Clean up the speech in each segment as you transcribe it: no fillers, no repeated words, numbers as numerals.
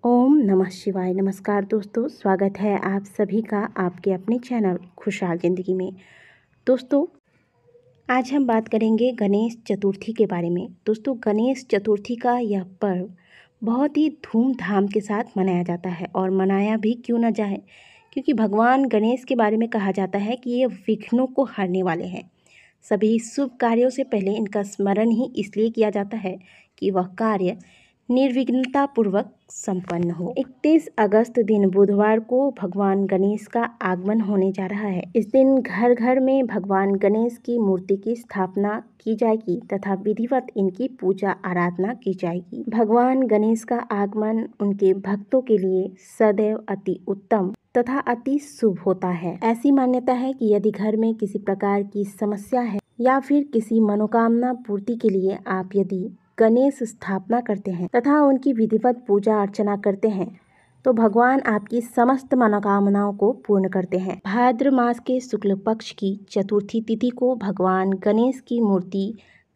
ओम नमः शिवाय। नमस्कार दोस्तों, स्वागत है आप सभी का आपके अपने चैनल खुशहाल ज़िंदगी में। दोस्तों, आज हम बात करेंगे गणेश चतुर्थी के बारे में। दोस्तों, गणेश चतुर्थी का यह पर्व बहुत ही धूमधाम के साथ मनाया जाता है और मनाया भी क्यों न जाए, क्योंकि भगवान गणेश के बारे में कहा जाता है कि ये विघ्नों को हरने वाले हैं। सभी शुभ कार्यों से पहले इनका स्मरण ही इसलिए किया जाता है कि वह कार्य निर्विघ्नता पूर्वक संपन्न हो। 31 अगस्त दिन बुधवार को भगवान गणेश का आगमन होने जा रहा है। इस दिन घर घर में भगवान गणेश की मूर्ति की स्थापना की जाएगी तथा विधिवत इनकी पूजा आराधना की जाएगी। भगवान गणेश का आगमन उनके भक्तों के लिए सदैव अति उत्तम तथा अति शुभ होता है। ऐसी मान्यता है कि यदि घर में किसी प्रकार की समस्या है या फिर किसी मनोकामना पूर्ति के लिए आप यदि गणेश स्थापना करते हैं तथा उनकी विधिवत पूजा अर्चना करते हैं तो भगवान आपकी समस्त मनोकामनाओं को पूर्ण करते हैं। भाद्र मास के शुक्ल पक्ष की चतुर्थी तिथि को भगवान गणेश की मूर्ति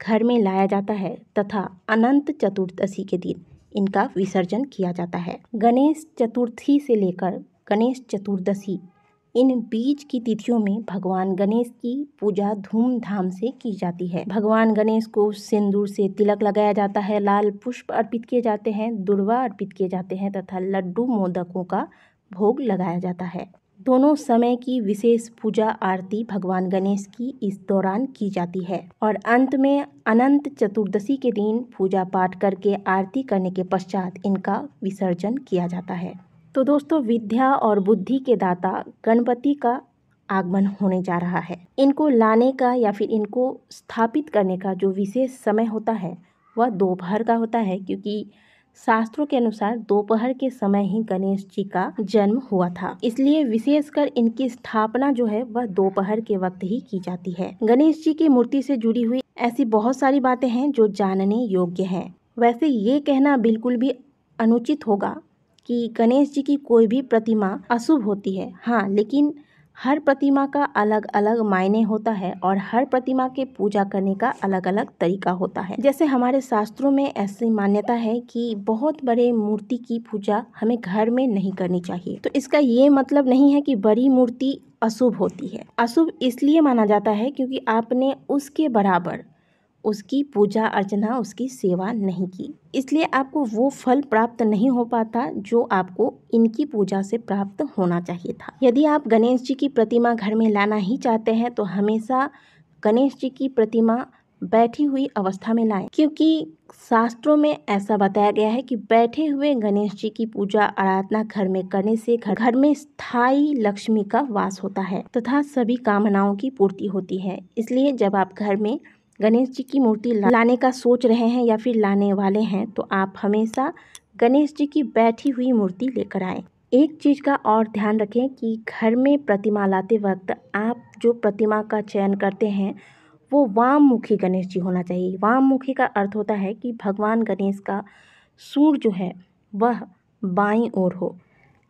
घर में लाया जाता है तथा अनंत चतुर्दशी के दिन इनका विसर्जन किया जाता है। गणेश चतुर्थी से लेकर गणेश चतुर्दशी इन बीच की तिथियों में भगवान गणेश की पूजा धूमधाम से की जाती है। भगवान गणेश को सिंदूर से तिलक लगाया जाता है, लाल पुष्प अर्पित किए जाते हैं, दुर्वा अर्पित किए जाते हैं तथा लड्डू मोदकों का भोग लगाया जाता है। दोनों समय की विशेष पूजा आरती भगवान गणेश की इस दौरान की जाती है और अंत में अनंत चतुर्दशी के दिन पूजा पाठ करके आरती करने के पश्चात इनका विसर्जन किया जाता है। तो दोस्तों, विद्या और बुद्धि के दाता गणपति का आगमन होने जा रहा है। इनको लाने का या फिर इनको स्थापित करने का जो विशेष समय होता है वह दोपहर का होता है, क्योंकि शास्त्रों के अनुसार दोपहर के समय ही गणेश जी का जन्म हुआ था। इसलिए विशेषकर इनकी स्थापना जो है वह दोपहर के वक्त ही की जाती है। गणेश जी की मूर्ति से जुड़ी हुई ऐसी बहुत सारी बातें हैं जो जानने योग्य हैं। वैसे ये कहना बिल्कुल भी अनुचित होगा कि गणेश जी की कोई भी प्रतिमा अशुभ होती है। हाँ, लेकिन हर प्रतिमा का अलग अलग मायने होता है और हर प्रतिमा के पूजा करने का अलग अलग तरीका होता है। जैसे हमारे शास्त्रों में ऐसी मान्यता है कि बहुत बड़े मूर्ति की पूजा हमें घर में नहीं करनी चाहिए। तो इसका ये मतलब नहीं है कि बड़ी मूर्ति अशुभ होती है। अशुभ इसलिए माना जाता है क्योंकि आपने उसके बराबर उसकी पूजा अर्चना, उसकी सेवा नहीं की, इसलिए आपको वो फल प्राप्त नहीं हो पाता जो आपको इनकी पूजा से प्राप्त होना चाहिए था। यदि आप गणेश जी की प्रतिमा घर में लाना ही चाहते हैं तो हमेशा गणेश जी की प्रतिमा बैठी हुई अवस्था में लाएं, क्योंकि शास्त्रों में ऐसा बताया गया है कि बैठे हुए गणेश जी की पूजा आराधना घर में करने से घर में स्थायी लक्ष्मी का वास होता है तथा सभी कामनाओं की पूर्ति होती है। इसलिए जब आप घर में गणेश जी की मूर्ति लाने का सोच रहे हैं या फिर लाने वाले हैं तो आप हमेशा गणेश जी की बैठी हुई मूर्ति लेकर आएं। एक चीज़ का और ध्यान रखें कि घर में प्रतिमा लाते वक्त आप जो प्रतिमा का चयन करते हैं वो वाममुखी गणेश जी होना चाहिए। वाममुखी का अर्थ होता है कि भगवान गणेश का सूंड जो है वह बाईं ओर हो।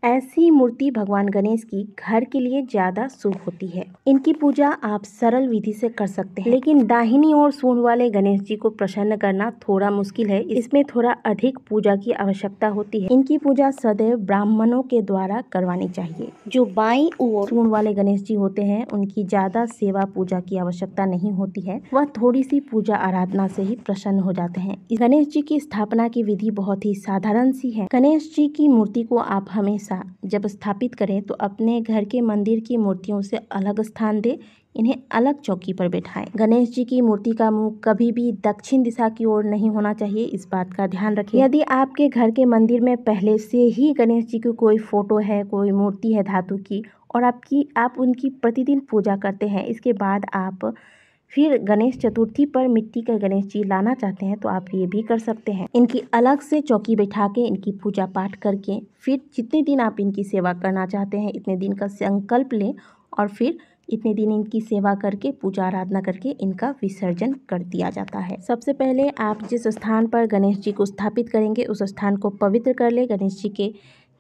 ऐसी मूर्ति भगवान गणेश की घर के लिए ज़्यादा शुभ होती है। इनकी पूजा आप सरल विधि से कर सकते हैं, लेकिन दाहिनी ओर सूंड वाले गणेश जी को प्रसन्न करना थोड़ा मुश्किल है। इसमें थोड़ा अधिक पूजा की आवश्यकता होती है। इनकी पूजा सदैव ब्राह्मणों के द्वारा करवानी चाहिए। जो बाईं ओर सूंड वाले गणेश जी होते हैं उनकी ज़्यादा सेवा पूजा की आवश्यकता नहीं होती है, वह थोड़ी सी पूजा आराधना से ही प्रसन्न हो जाते हैं। गणेश जी की स्थापना की विधि बहुत ही साधारण सी है। गणेश जी की मूर्ति को आप हमेशा जब स्थापित करें तो अपने घर के मंदिर की मूर्तियों से अलग स्थान दें, इन्हें अलग चौकी पर बैठाएं। गणेश जी की मूर्ति का मुंह कभी भी दक्षिण दिशा की ओर नहीं होना चाहिए, इस बात का ध्यान रखें। यदि आपके घर के मंदिर में पहले से ही गणेश जी की कोई फोटो है, कोई मूर्ति है धातु की और आप उनकी प्रतिदिन पूजा करते हैं, इसके बाद आप फिर गणेश चतुर्थी पर मिट्टी का गणेश जी लाना चाहते हैं तो आप ये भी कर सकते हैं। इनकी अलग से चौकी बैठा के इनकी पूजा पाठ करके फिर जितने दिन आप इनकी सेवा करना चाहते हैं इतने दिन का संकल्प लें और फिर इतने दिन इनकी सेवा करके पूजा आराधना करके इनका विसर्जन कर दिया जाता है। सबसे पहले आप जिस स्थान पर गणेश जी को स्थापित करेंगे उस स्थान को पवित्र कर ले। गणेश जी के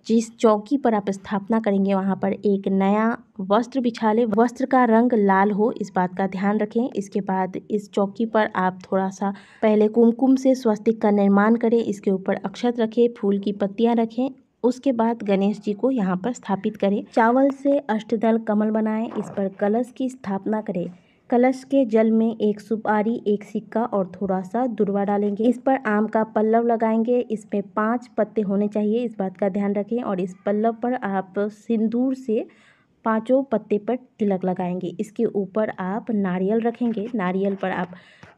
जिस चौकी पर आप स्थापना करेंगे वहाँ पर एक नया वस्त्र बिछा ले। वस्त्र का रंग लाल हो, इस बात का ध्यान रखें। इसके बाद इस चौकी पर आप थोड़ा सा पहले कुमकुम से स्वस्तिक का निर्माण करें, इसके ऊपर अक्षत रखें, फूल की पत्तियाँ रखें उसके बाद गणेश जी को यहाँ पर स्थापित करें। चावल से अष्टदल कमल बनाएं, इस पर कलश की स्थापना करें। कलश के जल में एक सुपारी, एक सिक्का और थोड़ा सा दुर्वा डालेंगे। इस पर आम का पल्लव लगाएंगे। इसमें 5 पत्ते होने चाहिए, इस बात का ध्यान रखें। और इस पल्लव पर आप सिंदूर से 5 पत्ते पर तिलक लगाएंगे। इसके ऊपर आप नारियल रखेंगे। नारियल पर आप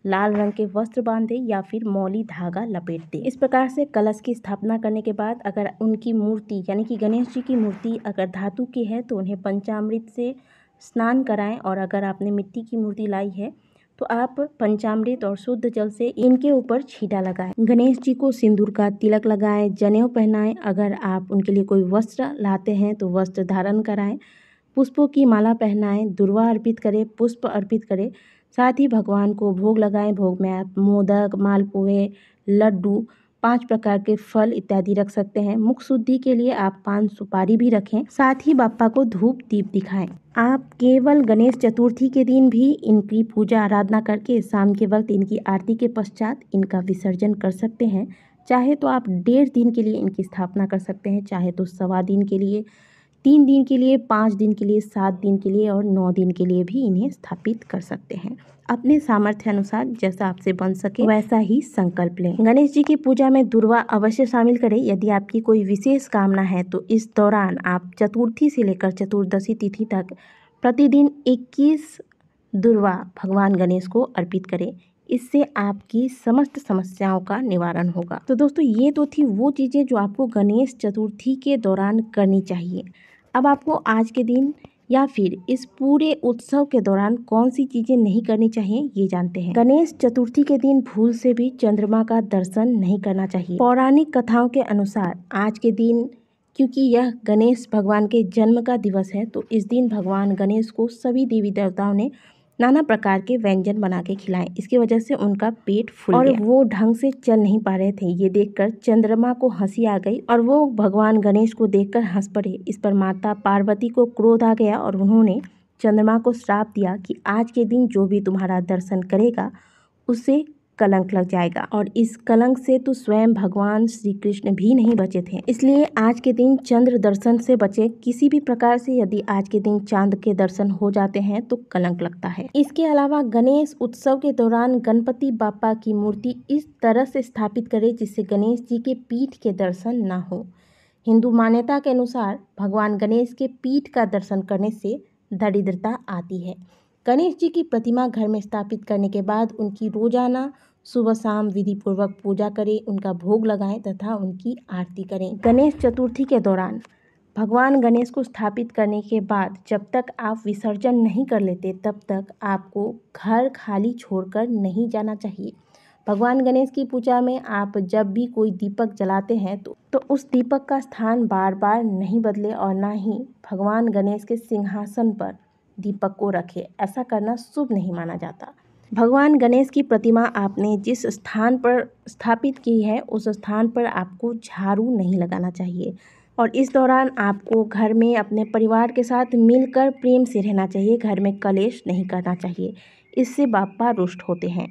लाल रंग के वस्त्र बांधे या फिर मौली धागा लपेट दें। इस प्रकार से कलश की स्थापना करने के बाद अगर उनकी मूर्ति यानी कि गणेश जी की मूर्ति अगर धातु की है तो उन्हें पंचामृत से स्नान कराएं, और अगर आपने मिट्टी की मूर्ति लाई है तो आप पंचामृत और शुद्ध जल से इनके ऊपर छींटा लगाएं। गणेश जी को सिंदूर का तिलक लगाएं, जनेऊ पहनाएं। अगर आप उनके लिए कोई वस्त्र लाते हैं तो वस्त्र धारण कराएं, पुष्पों की माला पहनाएं, दुर्वा अर्पित करें, पुष्प अर्पित करें। साथ ही भगवान को भोग लगाएं। भोग में आप मोदक, मालपुए, लड्डू, 5 प्रकार के फल इत्यादि रख सकते हैं। मुख शुद्धि के लिए आप 5 सुपारी भी रखें। साथ ही बाप्पा को धूप दीप दिखाएं। आप केवल गणेश चतुर्थी के दिन भी इनकी पूजा आराधना करके शाम के वक्त इनकी आरती के पश्चात इनका विसर्जन कर सकते हैं। चाहे तो आप 1.5 दिन के लिए इनकी स्थापना कर सकते हैं, चाहे तो 1.25 दिन के लिए, 3 दिन के लिए, 5 दिन के लिए, 7 दिन के लिए और 9 दिन के लिए भी इन्हें स्थापित कर सकते हैं। अपने सामर्थ्य अनुसार जैसा आपसे बन सके वैसा ही संकल्प लें। गणेश जी की पूजा में दुर्वा अवश्य शामिल करें। यदि आपकी कोई विशेष कामना है तो इस दौरान आप चतुर्थी से लेकर चतुर्दशी तिथि तक प्रतिदिन 21 दुर्वा भगवान गणेश को अर्पित करें। इससे आपकी समस्त समस्याओं का निवारण होगा। तो दोस्तों, ये तो थी वो चीज़ें जो आपको गणेश चतुर्थी के दौरान करनी चाहिए। अब आपको आज के दिन या फिर इस पूरे उत्सव के दौरान कौन सी चीज़ें नहीं करनी चाहिए ये जानते हैं। गणेश चतुर्थी के दिन भूल से भी चंद्रमा का दर्शन नहीं करना चाहिए। पौराणिक कथाओं के अनुसार आज के दिन, क्योंकि यह गणेश भगवान के जन्म का दिवस है, तो इस दिन भगवान गणेश को सभी देवी देवताओं ने नाना प्रकार के व्यंजन बना के खिलाएं। इसकी वजह से उनका पेट फूल गया और वो ढंग से चल नहीं पा रहे थे। ये देखकर चंद्रमा को हंसी आ गई और वो भगवान गणेश को देखकर हंस पड़े। इस पर माता पार्वती को क्रोध आ गया और उन्होंने चंद्रमा को श्राप दिया कि आज के दिन जो भी तुम्हारा दर्शन करेगा उसे कलंक लग जाएगा। और इस कलंक से तो स्वयं भगवान श्री कृष्ण भी नहीं बचे थे। इसलिए आज के दिन चंद्र दर्शन से बचे। किसी भी प्रकार से यदि आज के दिन चांद के दर्शन हो जाते हैं तो कलंक लगता है। इसके अलावा गणेश उत्सव के दौरान गणपति बाप्पा की मूर्ति इस तरह से स्थापित करें जिससे गणेश जी के पीठ के दर्शन न हो। हिंदू मान्यता के अनुसार भगवान गणेश के पीठ का दर्शन करने से दरिद्रता आती है। गणेश जी की प्रतिमा घर में स्थापित करने के बाद उनकी रोजाना सुबह शाम विधि पूर्वक पूजा करें, उनका भोग लगाएं तथा उनकी आरती करें। गणेश चतुर्थी के दौरान भगवान गणेश को स्थापित करने के बाद जब तक आप विसर्जन नहीं कर लेते तब तक आपको घर खाली छोड़कर नहीं जाना चाहिए। भगवान गणेश की पूजा में आप जब भी कोई दीपक जलाते हैं तो उस दीपक का स्थान बार बार नहीं बदले और ना ही भगवान गणेश के सिंहासन पर दीपक को रखें। ऐसा करना शुभ नहीं माना जाता। भगवान गणेश की प्रतिमा आपने जिस स्थान पर स्थापित की है उस स्थान पर आपको झाड़ू नहीं लगाना चाहिए। और इस दौरान आपको घर में अपने परिवार के साथ मिलकर प्रेम से रहना चाहिए। घर में कलेश नहीं करना चाहिए, इससे बाप्पा रुष्ट होते हैं।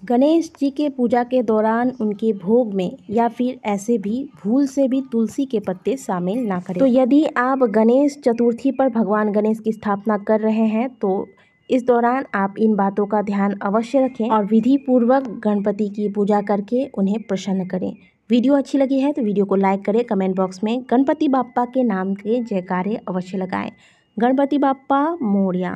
गणेश जी के पूजा के दौरान उनके भोग में या फिर ऐसे भी भूल से भी तुलसी के पत्ते शामिल ना करें। तो यदि आप गणेश चतुर्थी पर भगवान गणेश की स्थापना कर रहे हैं तो इस दौरान आप इन बातों का ध्यान अवश्य रखें और विधि पूर्वक गणपति की पूजा करके उन्हें प्रसन्न करें। वीडियो अच्छी लगी है तो वीडियो को लाइक करें। कमेंट बॉक्स में गणपति बाप्पा के नाम के जयकारे अवश्य लगाएं। गणपति बाप्पा मोरया।